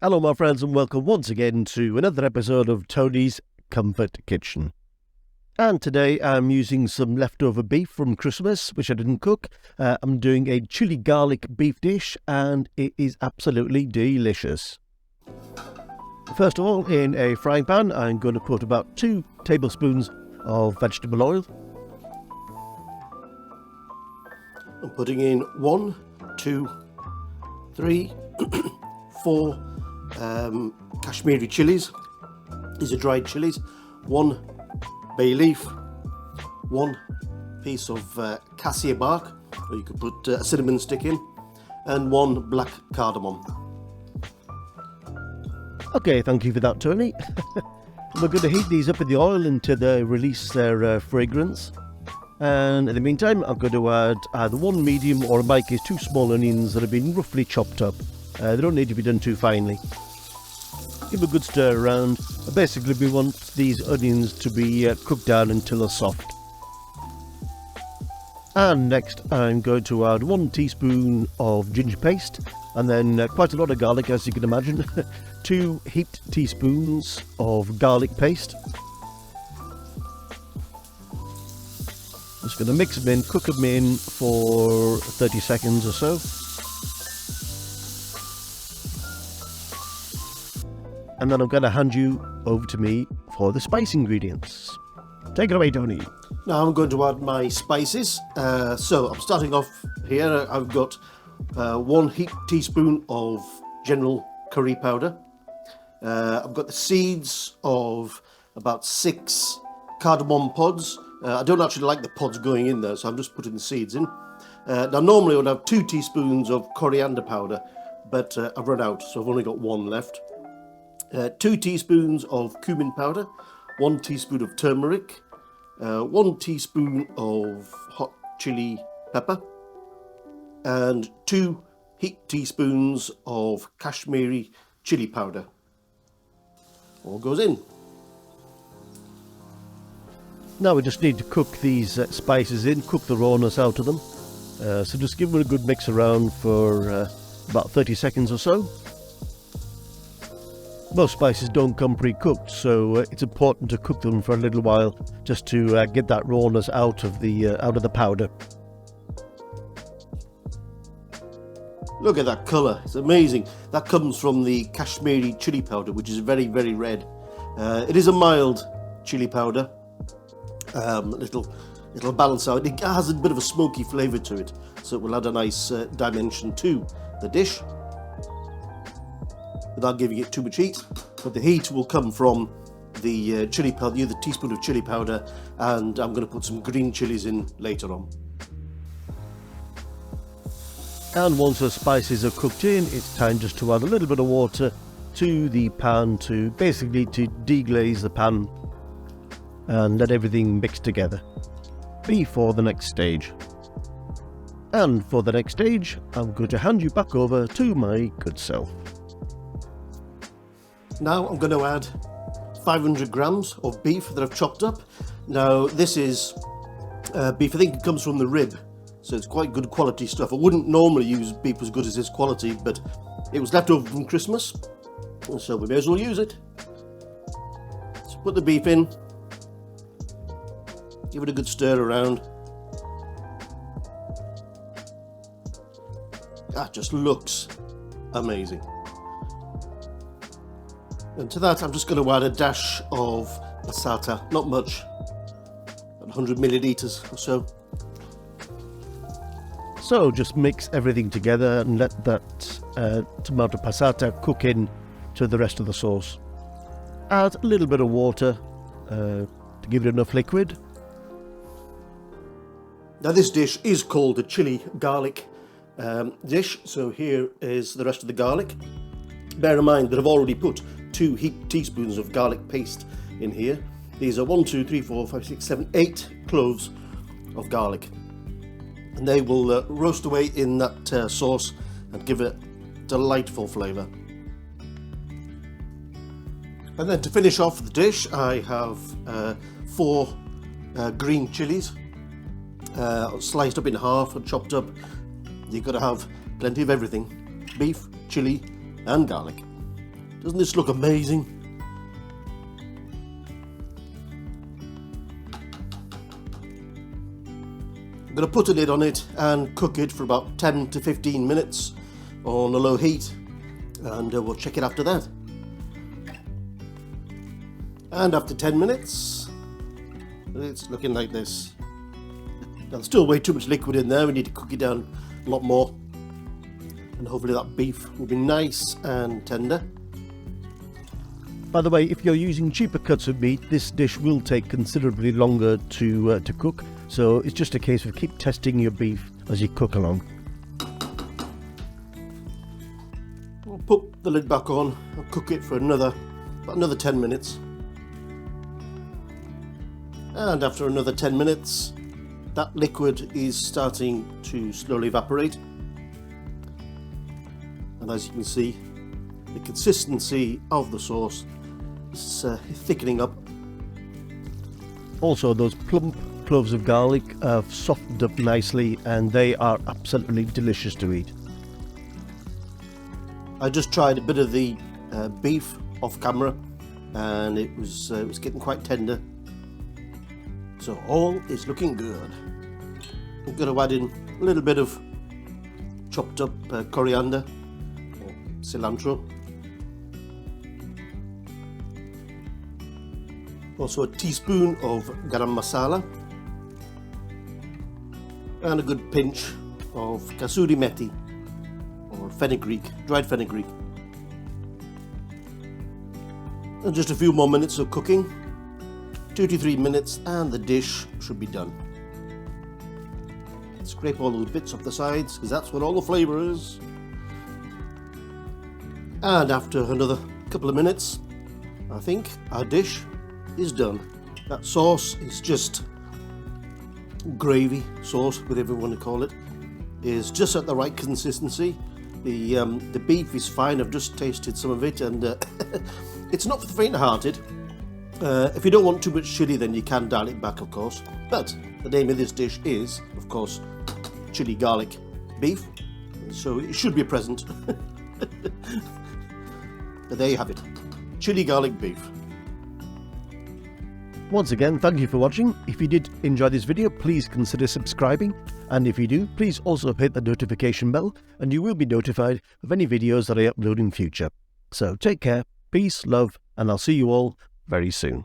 Hello my friends and welcome once again to another episode of Tony's Comfort Kitchen. And today I'm using some leftover beef from Christmas which I didn't cook. I'm doing a chili garlic beef dish and it is absolutely delicious. First of all, in a frying pan I'm going to put about 2 tablespoons of vegetable oil. I'm putting in 1, 2, 3, 4 Kashmiri chillies. These are dried chillies. 1 bay leaf, 1 piece of cassia bark, or you could put a cinnamon stick in, and 1 black cardamom. Okay, thank you for that, Tony. We're going to heat these up in the oil until they release their fragrance. And in the meantime, I'm going to add either 1 medium or in my case 2 small onions that have been roughly chopped up. They don't need to be done too finely. Give a good stir around. Basically, we want these onions to be cooked down until they're soft. And next, I'm going to add 1 teaspoon of ginger paste, and then quite a lot of garlic, as you can imagine. 2 heaped teaspoons of garlic paste. Just going to mix them in, cook them in for 30 seconds or so. And then I'm going to hand you over to me for the spice ingredients. Take it away, Tony. Now I'm going to add my spices. So I'm starting off here. I've got 1 heaped teaspoon of general curry powder. I've got the seeds of about 6 cardamom pods. I don't actually like the pods going in there, so I'm just putting the seeds in. Now normally I would have 2 teaspoons of coriander powder, but I've run out, so I've only got 1 left. 2 teaspoons of cumin powder, 1 teaspoon of turmeric, 1 teaspoon of hot chili pepper, and 2 heaped teaspoons of Kashmiri chili powder. All goes in. Now we just need to cook these spices in, cook the rawness out of them. So just give them a good mix around for about 30 seconds or so. Most spices don't come pre-cooked, so it's important to cook them for a little while just to get that rawness out of the powder. Look at that colour, it's amazing. That comes from the Kashmiri chili powder, which is very, very red. It is a mild chili powder. It'll balance out. It has a bit of a smoky flavour to it, so it will add a nice dimension to the dish without giving it too much heat. But the heat will come from the chili powder, the teaspoon of chili powder, and I'm going to put some green chilies in later on. And once the spices are cooked in, it's time just to add a little bit of water to the pan to basically to deglaze the pan and let everything mix together before the next stage. And for the next stage, I'm going to hand you back over to my good self. Now I'm going to add 500 grams of beef that I've chopped up. Now this is beef, I think it comes from the rib, so it's quite good quality stuff. I wouldn't normally use beef as good as this quality, but it was left over from Christmas, so we may as well use it. So put the beef in, give it a good stir around. That just looks amazing. And to that I'm just going to add a dash of passata, not much, 100 millilitres or so. So just mix everything together and let that tomato passata cook in to the rest of the sauce. Add a little bit of water to give it enough liquid. Now this dish is called a chili garlic dish, so here is the rest of the garlic. Bear in mind that I've already put 2 heaped teaspoons of garlic paste in here. These are 1, 2, 3, 4, 5, 6, 7, 8 cloves of garlic. And they will roast away in that sauce and give it delightful flavour. And then to finish off the dish, I have 4 green chillies, sliced up in half and chopped up. You've got to have plenty of everything: beef, chilli and garlic. Doesn't this look amazing? I'm going to put a lid on it and cook it for about 10 to 15 minutes on a low heat, and we'll check it after that. And after 10 minutes, it's looking like this. Now, there's still way too much liquid in there. We need to cook it down a lot more, and hopefully that beef will be nice and tender. By the way, if you're using cheaper cuts of meat, this dish will take considerably longer to cook, so it's just a case of keep testing your beef as you cook along. We'll put the lid back on and cook it for about another 10 minutes. And after another 10 minutes, that liquid is starting to slowly evaporate. And as you can see, the consistency of the sauce is thickening up. Also, those plump cloves of garlic have softened up nicely, and they are absolutely delicious to eat. I just tried a bit of the beef off camera, and it was getting quite tender. So all is looking good. I'm going to add in a little bit of chopped up coriander or cilantro. Also a teaspoon of garam masala. And a good pinch of kasuri methi or fenugreek, dried fenugreek. And just a few more minutes of cooking, 2 to 3 minutes, and the dish should be done. Scrape all those bits off the sides, because that's what all the flavour is. And after another couple of minutes, I think our dish is done. That sauce is just gravy sauce, whatever you want to call it, is just at the right consistency. The beef is fine. I've just tasted some of it, and it's not for the faint-hearted. If you don't want too much chilli, then you can dial it back, of course. But the name of this dish is, of course, chili garlic beef, so it should be a present. But there you have it, chili garlic beef. Once again, thank you for watching. If you did enjoy this video, please consider subscribing, and if you do, please also hit the notification bell, and you will be notified of any videos that I upload in future. So take care, peace, love, and I'll see you all very soon.